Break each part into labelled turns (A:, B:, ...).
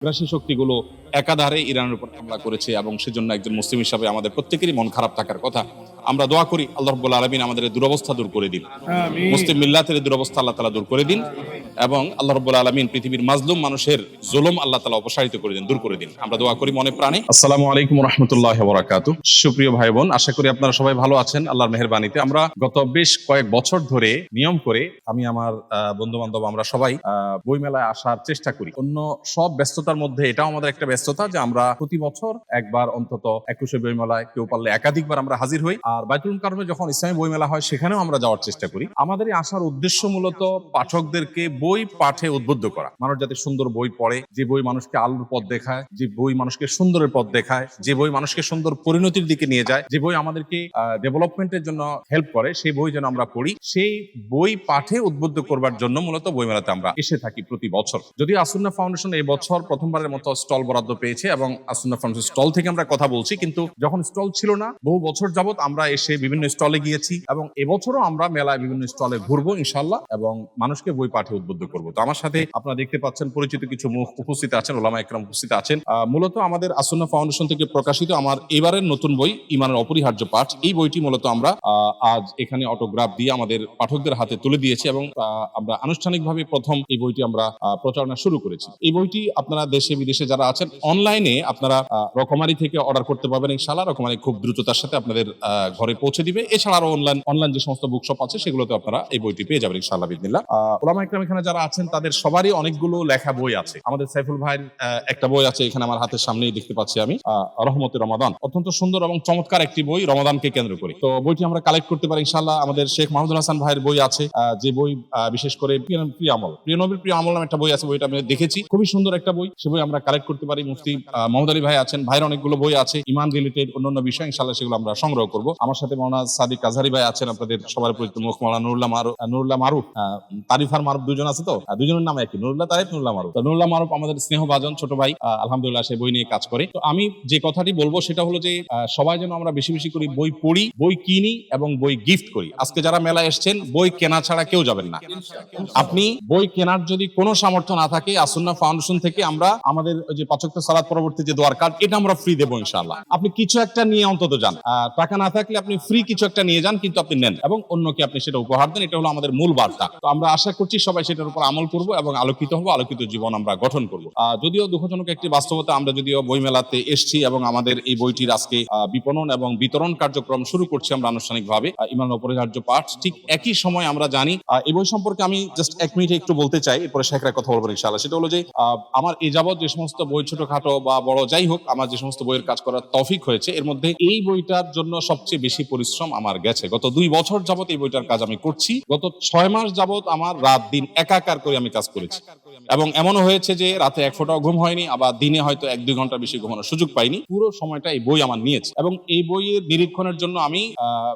A: আগ্রাসী শক্তিগুলো একাধারে ইরানের উপর হামলা করেছে এবং সেজন্য একজন মুসলিম হিসাবে আমাদের প্রত্যেকেরই মন খারাপ থাকার কথা। আমরা দোয়া করি আল্লাহ রাব্বুল আলামিন আমাদের এই দুরবস্থা দূর করে দিন, মুসলিম মিল্লাতের এই দুরবস্থা আল্লাহ তাআলা দূর করে দিন এবং আল্লাহ রাব্বুল আলামিন পৃথিবীর মাজলুম মানুষের জুলুম আল্লাহ তাআলা অপসারিত করে দিন, দূর করে দিন। আমরা দোয়া করি মনে প্রাণে। আসসালামু আলাইকুম ওয়া রাহমাতুল্লাহি ওয়া বারাকাতুহু। সুপ্রিয় ভাই বোন, আশা করি আপনারা সবাই ভালো আছেন আল্লাহর মেহেরবানিতে। আমরা গত বেশ কয়েক বছর ধরে নিয়ম করে আমি আমার বন্ধু বান্ধব আমরা সবাই বই মেলায় আসার চেষ্টা করি। অন্য সব ব্যস্ততার মধ্যে এটাও আমাদের একটা ব্যস্ততা যে আমরা প্রতি বছর একবার অন্তত 21শে বই মেলায়, কেউ পারলে একাধিকবার আমরা হাজির হই। আর বাইতুল মুকাররমে যখন ইসলামী বই মেলা হয় সেখানেও আমরা যাওয়ার চেষ্টা করি। আমাদের এই আসার উদ্দেশ্য মূলত পাঠকদেরকে বই পাঠে উদ্বুদ্ধ করা। মানুষ যাতে সুন্দর বই পড়ে, যে বই মানুষকে আলোর পথ দেখায়, যে বই মানুষকে সুন্দরের পথ দেখায়, যে বই মানুষকে সুন্দর পরিণতির দিকে নিয়ে যায়, যে বই আমাদেরকে ডেভেলপমেন্টের জন্য হেল্প করে, সেই বই যেন আমরা পড়ি, সেই বই পাঠে উদ্বুদ্ধ করবার জন্য মূলত বই মেলাতে আমরা এসে থাকি প্রতি বছর। যদি আসুন্নাহ ফাউন্ডেশন এই বছর প্রথমবারের মতো স্টল বরাদ্দ পেয়েছে এবং আসুন্নাহ ফাউন্ডেশন স্টল থেকে আমরা কথা বলছি, কিন্তু যখন স্টল ছিল না বহু বছর যাবত আমরা এসে বিভিন্ন স্টলে গিয়েছি এবং এবছরও আমরা মেলায় বিভিন্ন স্টলে ঘুরবো ইনশাআল্লাহ এবং মানুষকে বই পাঠে উদ্বুদ্ধ করবো। তো আমার সাথে আপনারা দেখতে পাচ্ছেন পরিচিত কিছু মুখ উপস্থিত আছেন, ওলামা একরাম উপস্থিত আছেন। মূলত আমাদের আসুন্নাহ ফাউন্ডেশন থেকে প্রকাশিত আমার এবারের নতুন বই ঈমানের অপরিহার্য পাঠ, এই বইটি মূলত আমরা আজ এখানে অটোগ্রাফ দিয়ে আমাদের পাঠকদের হাতে তুলে দিয়েছি এবং আমরা আনুষ্ঠানিকভাবে প্রথম এই বইটি আমরা প্রচারণা শুরু করেছি। এই বইটি আপনারা দেশে বিদেশে যারা আছেন অনলাইনে আপনারা রকমারি থেকে অর্ডার করতে পারবেন ইনশাআল্লাহ। রকমারি খুব দ্রুততার সাথে আপনাদের ঘরে পৌঁছে দিবে। এছাড়া আরো অনলাইন যে সমস্ত বুকশপ আছে সেগুলোতে আপনারা এই বইটি পেয়ে যাবেন ইনশাআল্লাহ বিদিনিল্লাহ। ওলামা একরাম এখানে যারা আছেন তাদের সবারই অনেকগুলো লেখা বই আছে। আমাদের সাইফুল ভাইয়ের একটা বই আছে এখানে আমার হাতের সামনেই দেখতে পাচ্ছি আমি, রহমতে রমাদান, অত্যন্ত সুন্দর এবং চমৎকার একটি বই রমাদানকে কেন্দ্র করে। তো বইটি আমরা কালেক্ট করতে পারি ইনশাআল্লাহ। আমাদের শেখ মাহমুদুল হাসান ভাইয়ের বই আছে, যে বই বিশেষ করে প্রিয় আমল, প্রিয় নবীর প্রিয় আমল নামে একটা বই আছে, বইটা আমি দেখেছি, খুবই সুন্দর একটা বই, সে বই আমরা কালেক্ট করতে পারি। মুফতি মোহাম্মদ আলী ভাই আছেন, ভাইয়ের অনেকগুলো বই আছে ইমান রিলেটেড অন্যান্য বিষয়, ইনশাআল্লাহ সেগুলো আমরা সংগ্রহ করব। আমার সাথে মাওলানা সাদিক আজহারি ভাই আছেন, আপনাদের সবার পরিচিত মুখ, মাওলানা নুরুল্লাহ মারুফ, তারিফ আর মারুফ দুজন আছে, তো দুজনের নাম একই, নুরুল্লাহ তারিফ, নুরুল্লাহ মারুফ। তো নুরুল্লাহ মারুফ আমাদের স্নেহভাজন ছোট ভাই, আলহামদুলিল্লাহ সে বই নিয়ে কাজ করে। তো আমি যে কথাটি বলবো সেটা হলো যে সবাই যেন আমরা বেশি বেশি করে বই পড়ি, বই কিনি এবং বই গিফট করি। আজকে যারা মেলায় এসেছেন বই কেনা ছাড়া কেউ যাবেন না। আপনি বই কেনার যদি কোনো সামর্থ্য না থাকে আসুন্নাহ ফাউন্ডেশন থেকে আমরা আমাদের যে 5 ওয়াক্ত সালাত পরবর্তী যে দোয়ার কার্ড, এটা আমরা ফ্রি দেবো ইনশাআল্লাহ। আপনি কিছু একটা নিয়ে অন্তত যান, টাকা না থাকলে আপনি ফ্রি কিছু একটা নিয়ে যান, কিন্তু আপনি নেন এবং অন্যকে আপনি সেটা উপহার দেন। এটা হলো আমাদের মূল বার্তা। তো আমরা আশা করছি সবাই সেটার উপর আমল করব এবং আলোকিত হবো, আলোকিত জীবন আমরা গঠন করব। যদিও দুঃখজনক একটি বাস্তবতা, আমরা যদিও বই মেলাতে এসেছি এবং আমাদের এই বইটির আজকে বিপণন এবং বিতরণ কার্যক্রম শুরু করছি আমরা আনুষ্ঠানিকভাবে, ঈমানের অপরিহার্য পাঠ, ঠিক একই সময় আমরা জানি এই বই সম্পর্কে আমি জাস্ট 1 মিনিটে একটু বলতে চাই, এরপরে শেখরা কথা বলবো ইনশাআল্লাহ। সেটা হলো যে আমার এই যাবত যে সমস্ত বই ছোটখাটো বা বড় যাই হোক, আমার যে সমস্ত বইয়ের কাজ করার তৌফিক হয়েছে, এর মধ্যে এই বইটার জন্য সবচেয়ে বেশি পরিশ্রম আমার গেছে। গত 2 বছর যাবত এই বইটার কাজ আমি করছি। গত 6 মাস যাবত আমার রাত দিন একাকার করে আমি কাজ করেছি এবং এমনও হয়েছে যে রাতে 1 ফোঁটাও ঘুম হয়নি, আবার দিনে হয়তো 1-2 ঘন্টা বেশি ঘুমানোর সুযোগ পাইনি। পুরো সময়টা এই বই আমার নিয়েছে এবং এই বইয়ের নিরীক্ষণের জন্য আমি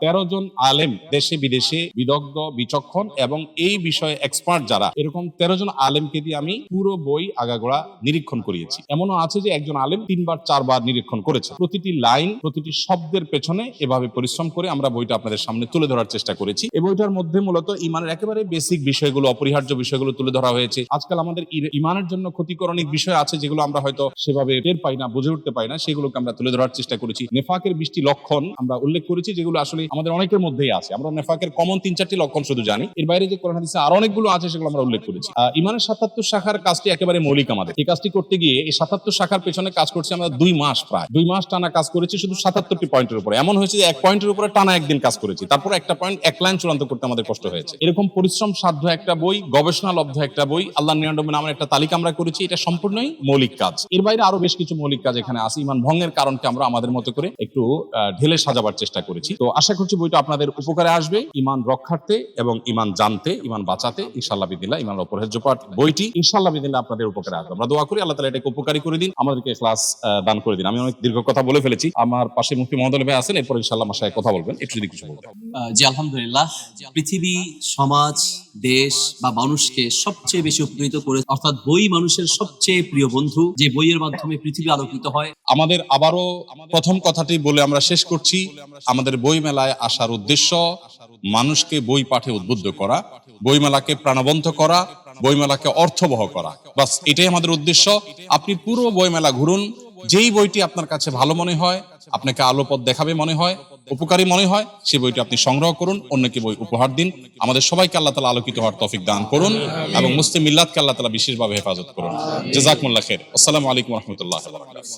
A: 13 জন আলেম, দেশে বিদেশে বিদগ্ধ বিচক্ষণ এবং এই বিষয়ে এক্সপার্ট যারা, এরকম 13 জন আলেমকে দিয়ে আমি পুরো বই আগাগোড়া নিরীক্ষণ করিয়েছি। এমনও আছে যে একজন আলেম 3-4 নিরীক্ষণ করেছে। প্রতিটি লাইন, প্রতিটি শব্দের পেছনে এভাবে পরিশ্রম করে আমরা বইটা আপনাদের সামনে তুলে ধরার চেষ্টা করেছি। এই বইটার মধ্যে মূলত ঈমানের একেবারে বেসিক বিষয়গুলো, অপরিহার্য বিষয়গুলো তুলে ধরা হয়েছে। আজকাল আমাদের ঈমানের জন্য ক্ষতিকর অনেক বিষয় আছে যেগুলো আমরা হয়তো সেভাবে টের পাই না, বুঝে উঠতে পাই না, সেগুলোকে আমরা তুলে ধরার চেষ্টা করেছি। নেফাকের 20টি লক্ষণ আমরা উল্লেখ করেছি যেগুলো আসলে আমাদের অনেকের মধ্যেই আছে। আমরা নেফাকের কমন 3-4টি লক্ষণ শুধু জানি, এর বাইরে যে কোরআন হাদিসে আরো অনেকগুলো আছে সেগুলো আমরা উল্লেখ করেছি। ঈমানের 77 শাখার কাজটি একেবারে মৌলিক। আমাদের এই কাজটি করতে গিয়ে এই 77 শাখার পেছনে কাজ করছি আমরা 2 মাস, প্রায় 2 মাস টানা কাজ করেছি শুধু 77টি পয়েন্টের উপরে। এমন হয়েছে যে 1 পয়েন্টের উপরে টানা 1 দিন কাজ করেছি, তারপর একটা পয়েন্ট 1 লাইন চূড়ান্ত করতে আমাদের কষ্ট হয়েছে। এরকম পরিশ্রম সাধ্য একটা বই, গবেষণালব্ধ একটা বই, আল্লাহর নিরানব্বই নামের একটা তালিকা আমরা করেছি। এটা সম্পূর্ণই মৌলিক কাজ। এর বাইরে আরো বেশ কিছু মৌলিক কাজ এখানে আছে। ঈমান ভঙ্গের কারণকে আমরা আমাদের মতো করে একটু ঢেলে সাজাবার চেষ্টা করেছি। তো আশা করছি বইটা আপনাদের উপকারে আসবে, ঈমান রক্ষার্থে এবং ঈমান জানতে, ঈমান বাঁচাতে ইনশাআল্লাহ বিদিনিল্লাহ। ঈমানের অপরিহার্য পাঠ বইটি ইনশাআল্লাহ বিদিনিল্লাহ আপনাদের উপকারে আসবে। আমরা দোয়া করি আল্লাহ তাআলা এটাকে উপকারী করে দিন, আমাদেরকে ইখলাস দান করে দিন। আমি অনেক দীর্ঘ কথা বলে ফেলেছি। আমার পাশে মুফতি মোহাম্মদ আলী ভাই আছেন, এরপর ইনশাআল্লাহ ভাষায় কথা বলবেন, একটু যদি কিছু বলতেন।
B: জি আলহামদুলিল্লাহ, পৃথিবী, সমাজ, দেশ বা মানুষকে সবচেয়ে বেশি উপকৃত করে, অর্থাৎ বই মানুষের সবচেয়ে প্রিয় বন্ধু, যে বইয়ের মাধ্যমে পৃথিবী আলোকিত হয়।
A: আমাদের আবারও প্রথম কথাটি বলে আমরা শেষ করছি, আমাদের বই মেলায় আসার উদ্দেশ্য মানুষকে বই পাঠে উদ্বুদ্ধ করা, বইমেলাকে প্রাণবন্ত করা, বইমেলাকে অর্থবহ করা, বাস এটাই আমাদের উদ্দেশ্য। আপনি পুরো বইমেলা ঘুরুন, যেই বইটি আপনার কাছে ভালো মনে হয়, আপনাকে আলোপথ দেখাবে মনে হয়, উপকারী মনে হয়, সেই বইটি আপনি সংগ্রহ করুন, অন্যকে বই উপহার দিন। আমাদের সবাইকে আল্লাহ তাআলা আলোকিত হওয়ার তৌফিক দান করুন এবং মুসলিম মিল্লাতকে আল্লাহ তাআলা বিশেষভাবে হেফাজত করুন। জাযাকুমুল্লাহ খাইর। আসসালামু আলাইকুম ওয়া রাহমাতুল্লাহি ওয়া বারাকাতুহু।